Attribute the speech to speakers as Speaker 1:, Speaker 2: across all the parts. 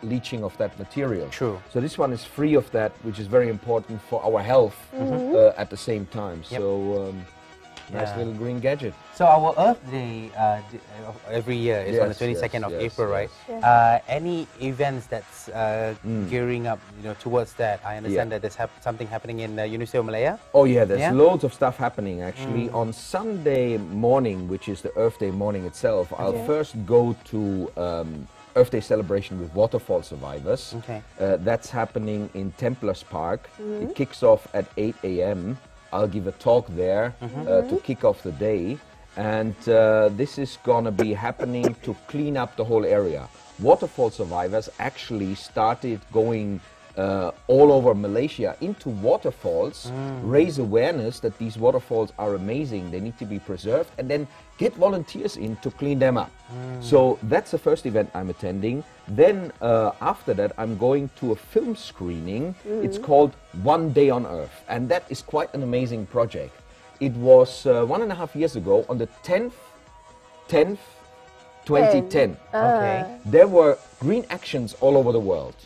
Speaker 1: leaching of that material.
Speaker 2: True.
Speaker 1: So this one is free of that, which is very important for our health at the same time. So nice little green gadget.
Speaker 2: So our Earth Day every year is on the 22nd of April, right? Any events that's gearing up, towards that? I understand that there's something happening in University of Malaya.
Speaker 1: Oh yeah, there's loads of stuff happening actually. On Sunday morning, which is the Earth Day morning itself, I'll first go to Earth Day celebration with Waterfall survivors. That's happening in Templars Park. It kicks off at 8 AM. I'll give a talk there to kick off the day, and this is gonna be happening to clean up the whole area. Waterfall survivors actually started going all over Malaysia into waterfalls, raise awareness that these waterfalls are amazing, they need to be preserved, and then get volunteers in to clean them up. So that's the first event I'm attending. Then after that I'm going to a film screening. It's called One Day on Earth, and that is quite an amazing project. It was 1.5 years ago on the 10th 2010. There were green actions all over the world.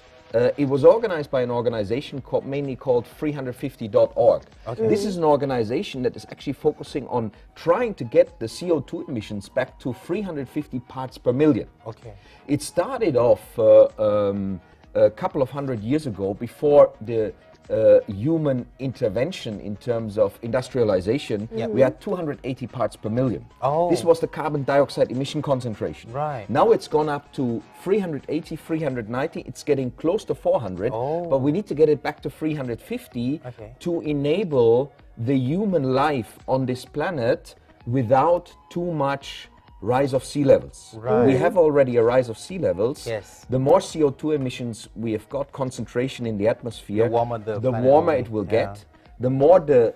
Speaker 1: It was organized by an organization mainly called 350.org. This is an organization that is actually focusing on trying to get the CO2 emissions back to 350 parts per million. It started off a couple of hundred years ago, before the human intervention in terms of industrialization. We had 280 parts per million. This was the carbon dioxide emission concentration. Now it's gone up to 380, 390. It's getting close to 400, but we need to get it back to 350 to enable the human life on this planet without too much rise of sea levels. We have already a rise of sea levels. The more CO2 emissions we have got, concentration in the atmosphere, the warmer it will get, the more the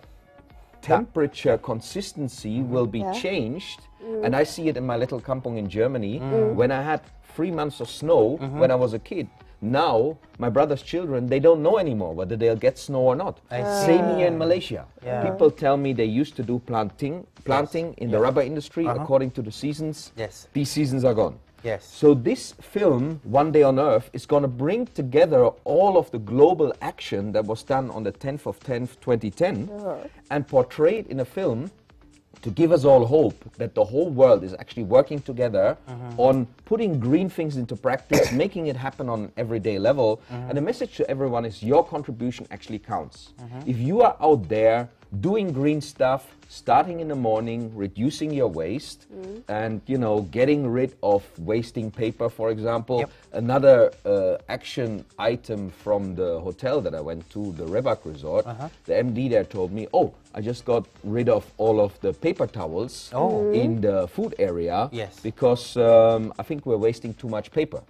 Speaker 1: temperature consistency will be changed. And I see it in my little kampung in Germany. When I had 3 months of snow when I was a kid, now my brother's children, they don't know anymore whether they'll get snow or not. Same here in Malaysia. People tell me they used to do planting in the rubber industry according to the seasons. These seasons are gone. So this film, One Day on Earth, is going to bring together all of the global action that was done on the 10th of 10th, 2010 and portray it in a film to give us all hope that the whole world is actually working together on putting green things into practice, making it happen on an everyday level. And the message to everyone is your contribution actually counts. If you are out there doing green stuff, starting in the morning, reducing your waste, and getting rid of wasting paper, for example. Another action item from the hotel that I went to, the Rebak Resort, the MD there told me, I just got rid of all of the paper towels in the food area because I think we're wasting too much paper.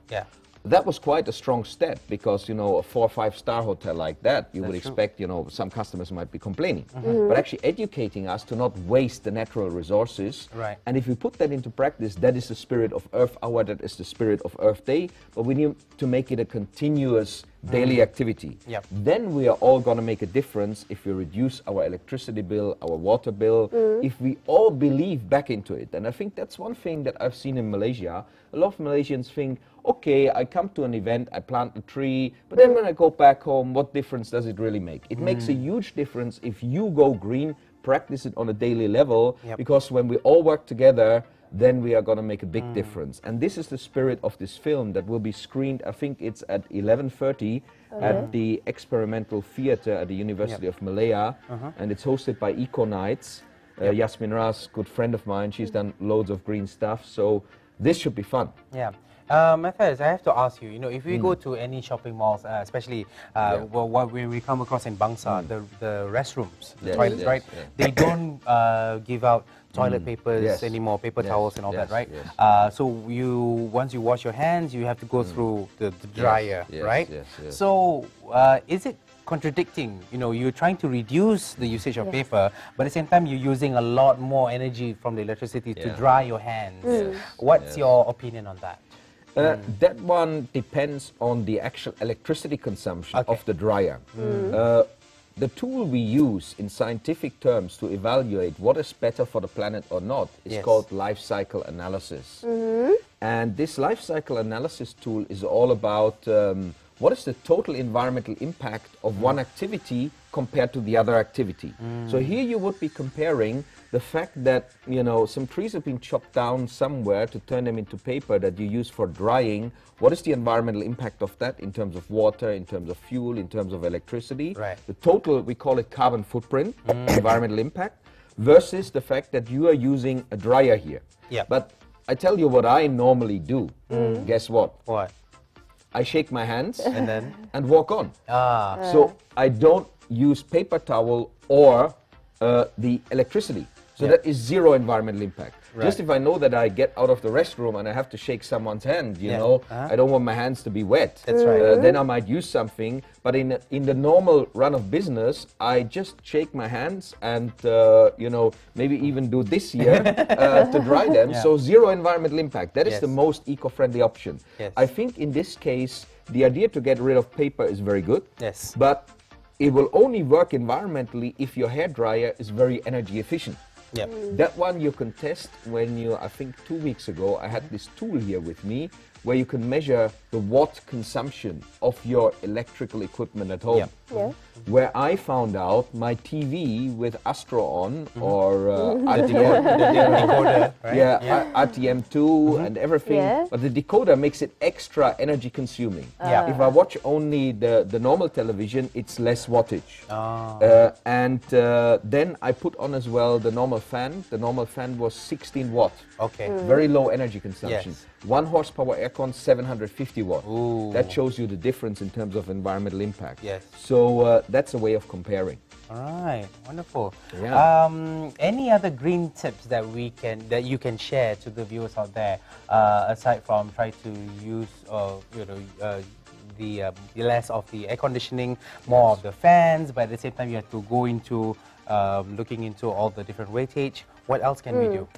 Speaker 1: That was quite a strong step, because a 4- or 5-star hotel like that, you would expect some customers might be complaining, but actually educating us to not waste the natural resources. And if we put that into practice, that is the spirit of Earth Hour, that is the spirit of Earth Day, but we need to make it a continuous daily activity. Then we are all going to make a difference if we reduce our electricity bill, our water bill, if we all believe back into it. And I think that's one thing that I've seen in Malaysia. A lot of Malaysians think, okay, I come to an event, I plant a tree, but then when I go back home, what difference does it really make? It makes a huge difference if you go green, practice it on a daily level, because when we all work together, then we are going to make a big difference. And this is the spirit of this film that will be screened, I think it's at 11:30 at the Experimental Theatre at the University of Malaya, and it's hosted by Eco Nights. Yasmin Ras, good friend of mine, she's done loads of green stuff, so this should be fun.
Speaker 2: Matthias, I have to ask you, if we go to any shopping malls, especially what we come across in Bangsa, the restrooms, the toilets, right? They don't give out toilet papers anymore, paper towels and all that, right? So once you wash your hands, you have to go through the dryer, right? So is it contradicting? You're trying to reduce the usage of paper, but at the same time you're using a lot more energy from the electricity to dry your hands. What's your opinion on that?
Speaker 1: That one depends on the actual electricity consumption of the dryer. The tool we use in scientific terms to evaluate what is better for the planet or not is called life cycle analysis. And this life cycle analysis tool is all about what is the total environmental impact of one activity compared to the other activity. So here you would be comparing the fact that, you know, some trees have been chopped down somewhere to turn them into paper that you use for drying. What is the environmental impact of that in terms of water, in terms of fuel, in terms of electricity?
Speaker 2: Right.
Speaker 1: The total, we call it carbon footprint, environmental impact, versus the fact that you are using a dryer here.
Speaker 2: Yeah.
Speaker 1: But I tell you what I normally do. Guess what?
Speaker 2: What?
Speaker 1: I shake my hands and walk on. So I don't use paper towel or the electricity. So that is zero environmental impact.
Speaker 2: Right.
Speaker 1: Just if I know that I get out of the restroom and I have to shake someone's hand, you know, I don't want my hands to be wet.
Speaker 2: That's right.
Speaker 1: Then I might use something. But in the normal run of business, I just shake my hands and, you know, maybe even do this here to dry them. So zero environmental impact. That is the most eco-friendly option. I think in this case, the idea to get rid of paper is very good. But it will only work environmentally if your hairdryer is very energy efficient. That one you can test when you, I think 2 weeks ago, I had this tool here with me where you can measure the watt consumption of your electrical equipment at home. Where I found out my TV with Astro on or RTM,
Speaker 2: decoder, right?
Speaker 1: RTM2 and everything, but the decoder makes it extra energy consuming. If I watch only the normal television, it's less wattage. And then I put on as well the normal fan. The normal fan was 16 watt. Very low energy consumption. 1 horsepower aircon, 750 watt. That shows you the difference in terms of environmental impact. So that's a way of comparing.
Speaker 2: All right, wonderful. Any other green tips that you can share to the viewers out there, aside from try to use the less of the air conditioning, more of the fans, but at the same time you have to go into looking into all the different weightage. What else can we do?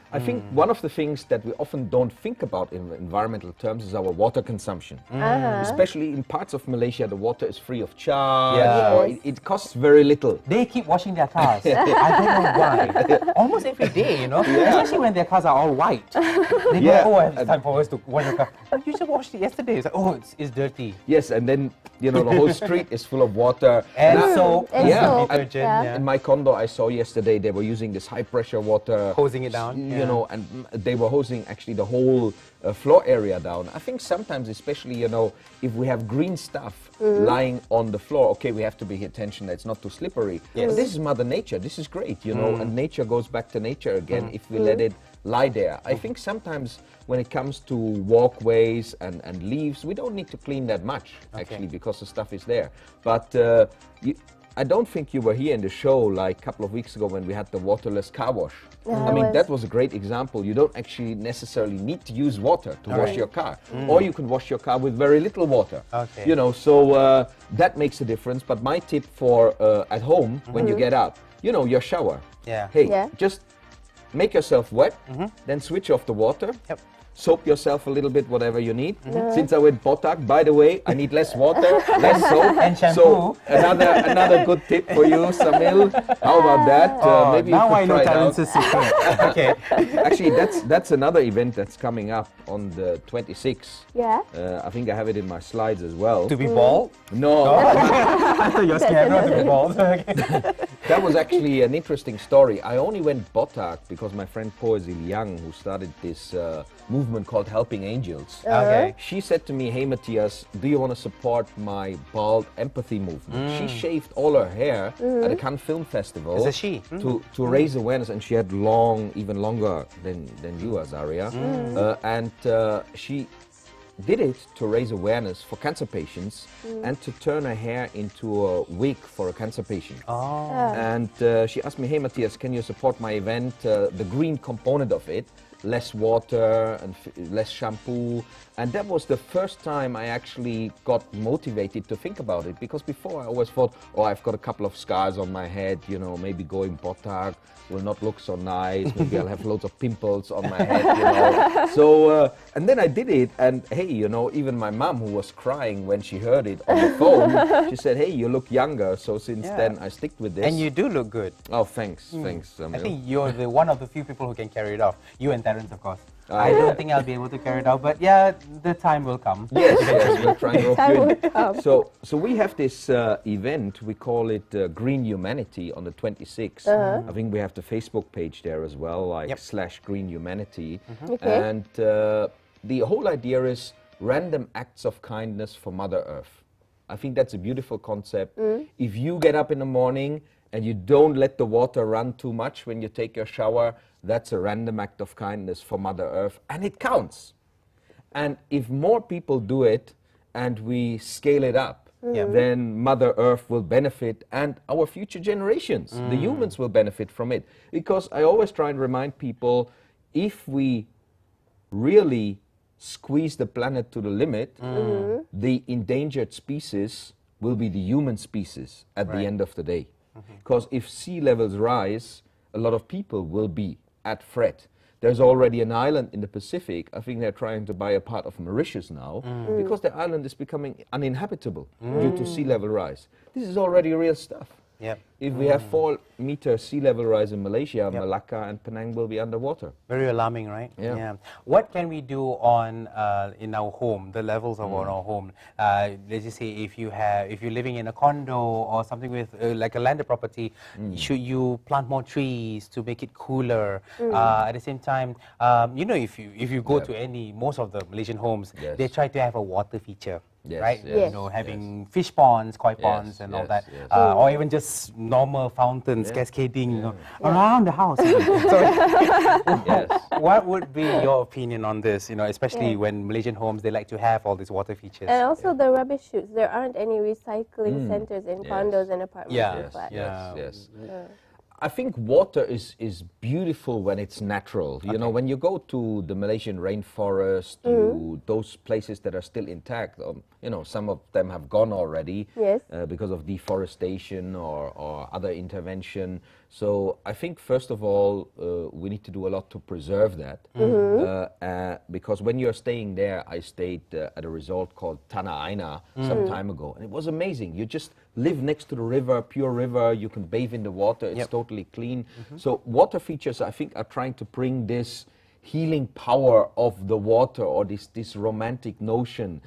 Speaker 1: I think one of the things that we often don't think about in environmental terms is our water consumption. Especially in parts of Malaysia, the water is free of charge, or it costs very little.
Speaker 2: They keep washing their cars. I don't know why. Almost every day, you know, especially when their cars are all white. They go, oh, I have time for us to wash your car. You just washed it yesterday. It's like, oh, it's dirty.
Speaker 1: Yes, and then, you know, the whole street is full of water.
Speaker 2: And soap.
Speaker 1: In my condo, I saw yesterday they were using this high-pressure water.
Speaker 2: Hosing it down.
Speaker 1: You know, and they were hosing actually the whole floor area down. I think sometimes, especially, you know, if we have green stuff lying on the floor, okay, we have to pay attention that it's not too slippery. But this is Mother Nature. This is great, you know, and nature goes back to nature again if we let it lie there. I think sometimes when it comes to walkways and leaves, we don't need to clean that much, actually, because the stuff is there. But I don't think you were here in the show like a couple of weeks ago when we had the waterless car wash. I mean, that was a great example. You don't actually necessarily need to use water to wash your car. Or you can wash your car with very little water. You know, so that makes a difference. But my tip for at home, when you get up, you know, your shower. Hey, just make yourself wet, then switch off the water. Soap yourself a little bit, whatever you need. Since I went botak, by the way, I need less water, less soap.
Speaker 2: And shampoo.
Speaker 1: So another good tip for you, Zamil. How about that? Maybe
Speaker 2: now
Speaker 1: you could try it
Speaker 2: out. Okay.
Speaker 1: Actually, that's another event that's coming up on the 26th. I think I have it in my slides as well.
Speaker 2: To be bald?
Speaker 1: No.
Speaker 2: I thought you're scared not to be bald.
Speaker 1: That was actually an interesting story. I only went botak because my friend Po Ziliang, who started this movement called Helping Angels. She said to me, hey Matthias, do you want to support my bald empathy movement? She shaved all her hair at the Cannes Film Festival.
Speaker 2: Is it she?
Speaker 1: To raise awareness, and she had even longer than you, Azaria. And she did it to raise awareness for cancer patients and to turn her hair into a wig for a cancer patient. And she asked me, hey Matthias, can you support my event, the green component of it? Less water and less shampoo, and that was the first time I actually got motivated to think about it, because before I always thought, oh, I've got a couple of scars on my head, you know, maybe going botak will not look so nice, maybe I'll have loads of pimples on my head, you know. So, and then I did it, and hey, you know, even my mom, who was crying when she heard it on the phone, she said, hey, you look younger, so since then I stick with this.
Speaker 2: And you do look good.
Speaker 1: Oh, thanks, thanks.
Speaker 2: I think you're one of the few people who can carry it off. You and Terence, of course. I don't think I'll be able to carry it out, but yeah, the time will come.
Speaker 1: Yes, yes, we'll try and rope you in. So we have this event, we call it Green Humanity on the 26th. I think we have the Facebook page there as well, like /Green Humanity. And the whole idea is random acts of kindness for Mother Earth. I think that's a beautiful concept. If you get up in the morning and you don't let the water run too much when you take your shower, that's a random act of kindness for Mother Earth, and it counts. And if more people do it and we scale it up, then Mother Earth will benefit and our future generations, the humans, will benefit from it. Because I always try and remind people, if we really squeeze the planet to the limit, the endangered species will be the human species at the end of the day. Because if sea levels rise, a lot of people will be at threat. There's already an island in the Pacific. I think they're trying to buy a part of Mauritius now because the island is becoming uninhabitable due to sea level rise. This is already real stuff. If we have 4-meter sea level rise in Malaysia, Malacca and Penang will be underwater.
Speaker 2: Very alarming, right? What can we do on in our home, the levels of our home? Let's just say if you're living in a condo or something with like a landed property, should you plant more trees to make it cooler? At the same time, you know, if you go to most of the Malaysian homes, they try to have a water feature. Right? You know, having fish ponds, koi ponds and all that. Or even just normal fountains cascading around the house. What would be your opinion on this, you know, especially when Malaysian homes, they like to have all these water features?
Speaker 3: And also the rubbish chutes. There aren't any recycling centers in condos and apartments.
Speaker 1: I think water is beautiful when it's natural. You know, when you go to the Malaysian rainforest, to those places that are still intact, you know, some of them have gone already because of deforestation or other intervention. So I think, first of all, we need to do a lot to preserve that. Because when you're staying there, I stayed at a resort called Tanah Aina some time ago, and it was amazing. You just live next to the river, pure river, you can bathe in the water, it's totally clean. So water features, I think, are trying to bring this healing power of the water, or this romantic notion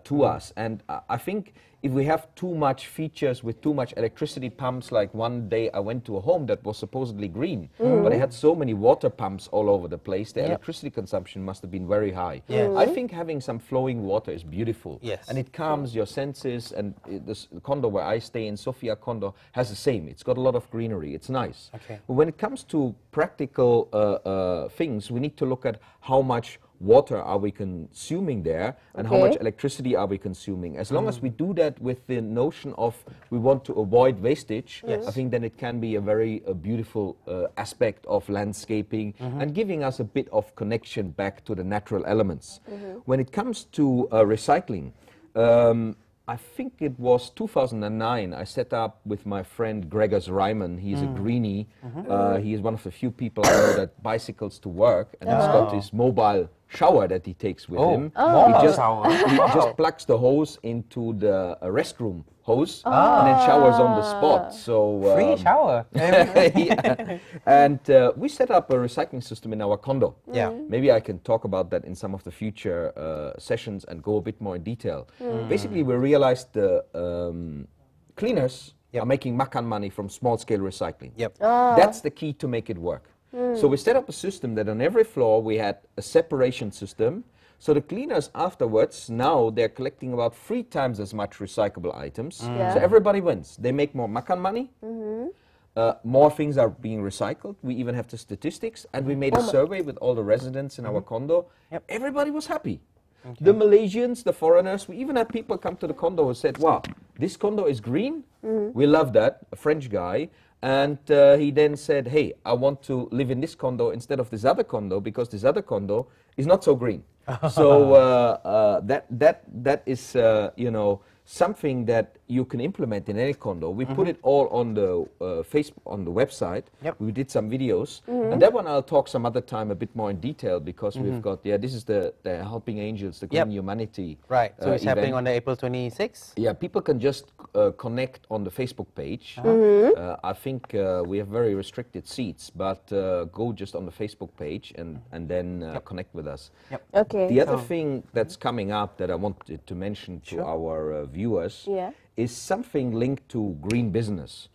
Speaker 1: to us. And I think if we have too much features with too much electricity pumps, like one day I went to a home that was supposedly green, but it had so many water pumps all over the place, the electricity consumption must have been very high. I think having some flowing water is beautiful. And it calms your senses, and this condo where I stay in, Sofia condo, has the same. It's got a lot of greenery, it's nice. But when it comes to practical things, we need to look at how much water are we consuming there, and how much electricity are we consuming. As long as we do that with the notion of we want to avoid wastage, I think then it can be a very beautiful aspect of landscaping and giving us a bit of connection back to the natural elements. When it comes to recycling, I think it was 2009, I set up with my friend Gregors Ryman. He's a greenie. He is one of the few people I know that bicycles to work, and he's got this mobile shower that he takes with him. He just plugs the hose into the restroom hose and then showers on the spot. So
Speaker 2: free shower.
Speaker 1: And we set up a recycling system in our condo. Maybe I can talk about that in some of the future sessions and go a bit more in detail. Basically, we realized the cleaners are making makan money from small-scale recycling. That's the key to make it work. So we set up a system that on every floor we had a separation system. So the cleaners afterwards, now they're collecting about 3 times as much recyclable items. So everybody wins. They make more makan money. More things are being recycled. We even have the statistics. And we made a survey with all the residents in our condo. Everybody was happy. The Malaysians, the foreigners, we even had people come to the condo who said, wow, this condo is green. We love that. A French guy. And he then said, hey, I want to live in this condo instead of this other condo, because this other condo is not so green. So that is, you know, something that you can implement in any condo. We put it all on the Facebook, on the website. We did some videos, and that one I'll talk some other time a bit more in detail, because we've got, this is the Helping Angels, the Green Humanity.
Speaker 2: Right, so it's
Speaker 1: event.
Speaker 2: happening on the April 26th?
Speaker 1: Yeah, people can just connect on the Facebook page. I think we have very restricted seats, but go just on the Facebook page and then connect with us.
Speaker 3: Okay.
Speaker 1: The other thing that's coming up that I wanted to mention to our viewers is something linked to green business.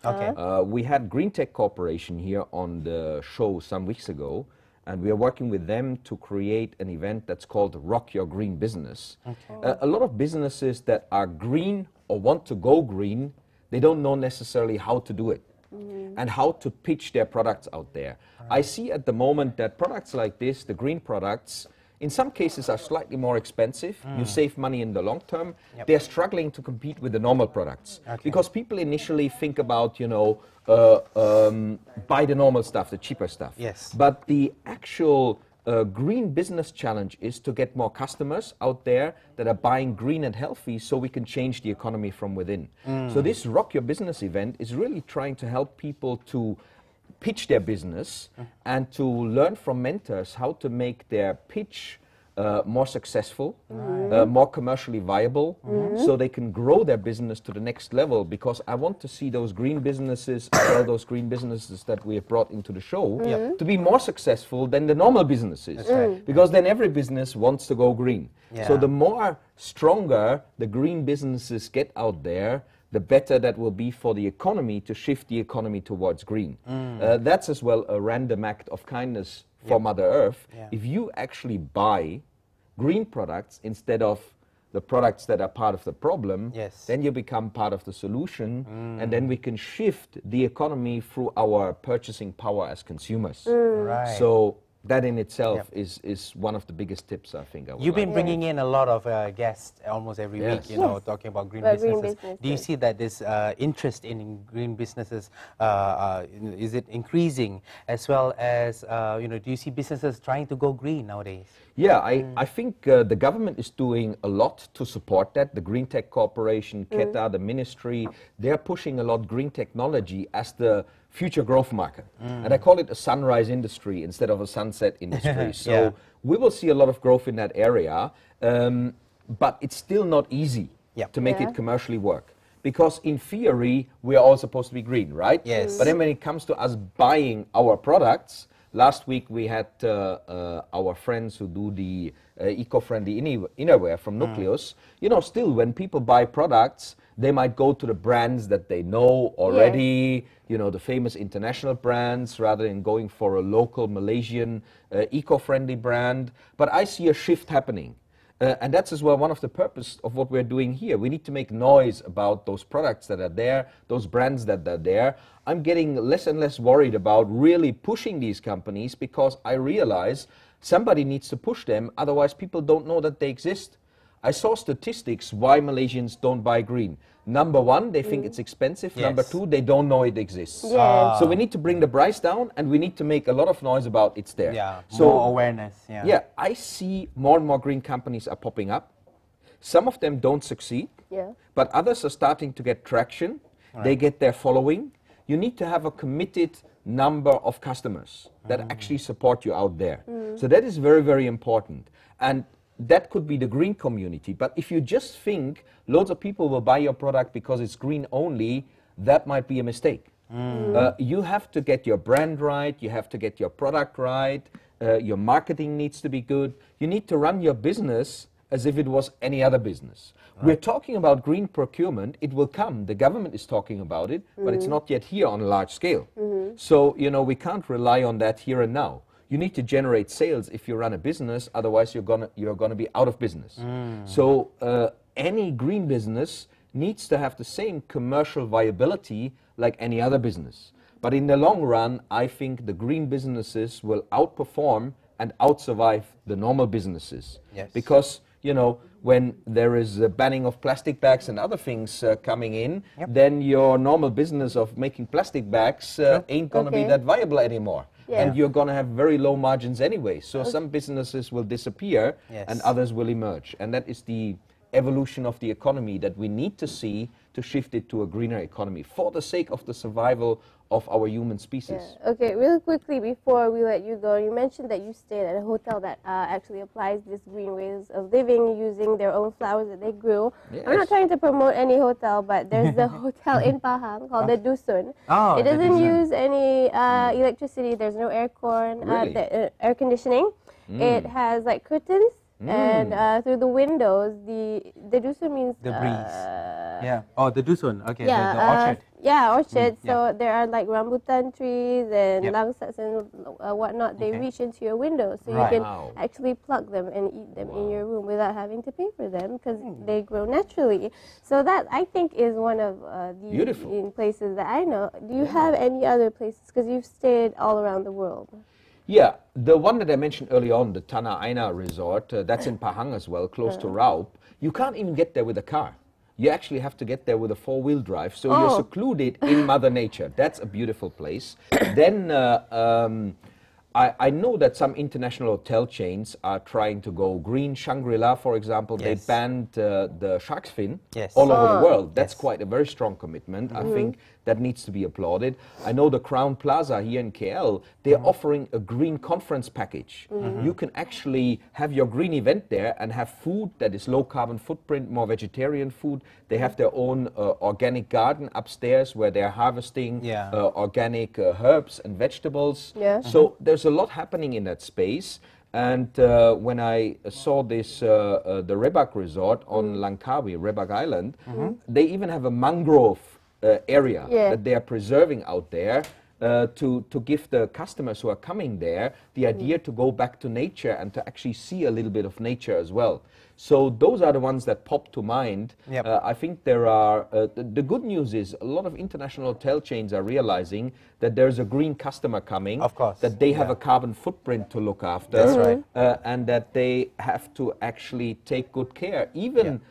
Speaker 1: We had Green Tech Corporation here on the show some weeks ago, and we are working with them to create an event that's called Rock Your Green Business. A lot of businesses that are green or want to go green, they don't know necessarily how to do it and how to pitch their products out there. I see at the moment that products like this, the green products, in some cases are slightly more expensive. You save money in the long term. They're struggling to compete with the normal products because people initially think about, you know, buy the normal stuff, the cheaper stuff. But the actual green business challenge is to get more customers out there that are buying green and healthy, so we can change the economy from within. So this Rock Your Business event is really trying to help people to pitch their business and to learn from mentors how to make their pitch more successful, more commercially viable, so they can grow their business to the next level. Because I want to see those green businesses, those green businesses that we have brought into the show, to be more successful than the normal businesses. Because then every business wants to go green. So the more stronger the green businesses get out there, the better that will be for the economy to shift the economy towards green. That's as well a random act of kindness for Mother Earth. If you actually buy green products instead of the products that are part of the problem, then you become part of the solution, and then we can shift the economy through our purchasing power as consumers. So that in itself is one of the biggest tips, I think.
Speaker 2: You've been bringing in a lot of guests almost every week, you know, talking about green businesses. Do you see that this interest in green businesses, is it increasing, as well as, you know, do you see businesses trying to go green nowadays?
Speaker 1: Yeah, I think the government is doing a lot to support that. The Green Tech Corporation, KETA, the ministry, they're pushing a lot green technology as the future growth market. And I call it a sunrise industry instead of a sunset industry. So we will see a lot of growth in that area, but it's still not easy to make it commercially work. Because in theory, we are all supposed to be green, right? But then when it comes to us buying our products, last week we had our friends who do the eco-friendly innerwear from Nucleus. You know, still when people buy products, they might go to the brands that they know already, you know, the famous international brands, rather than going for a local Malaysian eco-friendly brand. But I see a shift happening. And that's as well one of the purpose of what we're doing here. We need to make noise about those products that are there, those brands that are there. I'm getting less and less worried about really pushing these companies, because I realize somebody needs to push them, otherwise people don't know that they exist. I saw statistics why Malaysians don't buy green. Number one, they think it's expensive. Number two, they don't know it exists. So we need to bring the price down, and we need to make a lot of noise about it's there. So
Speaker 2: more awareness.
Speaker 1: I see more and more green companies are popping up. Some of them don't succeed, but others are starting to get traction. They get their following. You need to have a committed number of customers that actually support you out there. So that is very, very important. And that could be the green community. But if you just think loads of people will buy your product because it's green only, that might be a mistake. You have to get your brand right, you have to get your product right, your marketing needs to be good. You need to run your business as if it was any other business. We're talking about green procurement. It will come. The government is talking about it, but it's not yet here on a large scale. So, you know, we can't rely on that here and now. You need to generate sales if you run a business, otherwise you're gonna be out of business. So any green business needs to have the same commercial viability like any other business. But in the long run, I think the green businesses will outperform and outsurvive the normal businesses. Because, you know, when there is a banning of plastic bags and other things coming in, then your normal business of making plastic bags ain't gonna be that viable anymore. And you're going to have very low margins anyway. So some businesses will disappear and others will emerge. And that is the evolution of the economy that we need to see to shift it to a greener economy for the sake of the survival of our human species.
Speaker 3: Yeah. Okay, real quickly before we let you go, you mentioned that you stayed at a hotel that actually applies this green ways of living using their own flowers that they grew. Yes. I'm not trying to promote any hotel, but there's a hotel in Pahang called the Dusun.
Speaker 2: Oh,
Speaker 3: it doesn't use any electricity. There's no air conditioning. It has like curtains. And through the windows, the Dusun means
Speaker 2: the breeze. Yeah. Oh, the Dusun. Okay.
Speaker 3: Yeah,
Speaker 2: the orchard.
Speaker 3: Yeah, orchard. So there are like rambutan trees and langsats and whatnot. They reach into your windows, so you can actually pluck them and eat them in your room without having to pay for them because they grow naturally. So that I think is one of the places that I know. Do you have any other places? Because you've stayed all around the world.
Speaker 1: Yeah, the one that I mentioned early on, the Tanah Aina Resort, that's in Pahang as well, close to Raup. You can't even get there with a car. You actually have to get there with a four-wheel drive, so you're secluded in Mother Nature. That's a beautiful place. Then I know that some international hotel chains are trying to go green. Shangri-La, for example, they banned the shark's fin all over the world. That's quite a very strong commitment. I think that needs to be applauded. I know the Crown Plaza here in KL, they're offering a green conference package. You can actually have your green event there and have food that is low carbon footprint, more vegetarian food. They have their own organic garden upstairs where they're harvesting organic herbs and vegetables. So there's a lot happening in that space. And when I saw this, the Rebak Resort on Langkawi, Rebak Island, they even have a mangrove area that they are preserving out there to give the customers who are coming there the idea to go back to nature and to actually see a little bit of nature as well. So those are the ones that pop to mind. I think there are, the good news is a lot of international hotel chains are realizing that there's a green customer coming, that they have a carbon footprint to look after, and that they have to actually take good care, even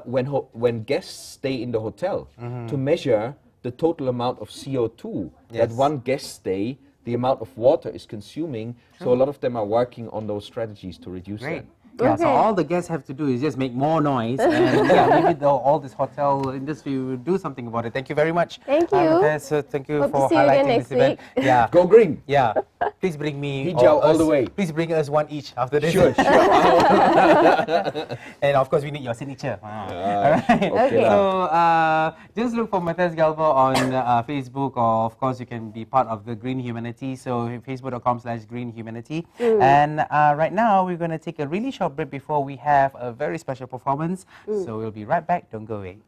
Speaker 1: when guests stay in the hotel, to measure the total amount of CO2 that one guest stay, the amount of water is consuming. So a lot of them are working on those strategies to reduce that.
Speaker 2: Yeah, so all the guests have to do is just make more noise, and maybe all this hotel industry will do something about it. Thank you very much.
Speaker 3: Thank you.
Speaker 2: Thank you for highlighting this event. Yeah,
Speaker 1: go green.
Speaker 2: Yeah, please bring me
Speaker 1: hijau all the way.
Speaker 2: Please bring us one each after this.
Speaker 1: Sure.
Speaker 2: And of course, we need your signature. All right. Okay. So just look for Matthias Gelber on Facebook, or of course you can be part of the Green Humanity. So facebook.com/Green Humanity. And right now we're going to take a really short break before we have a very special performance. So we'll be right back. Don't go away.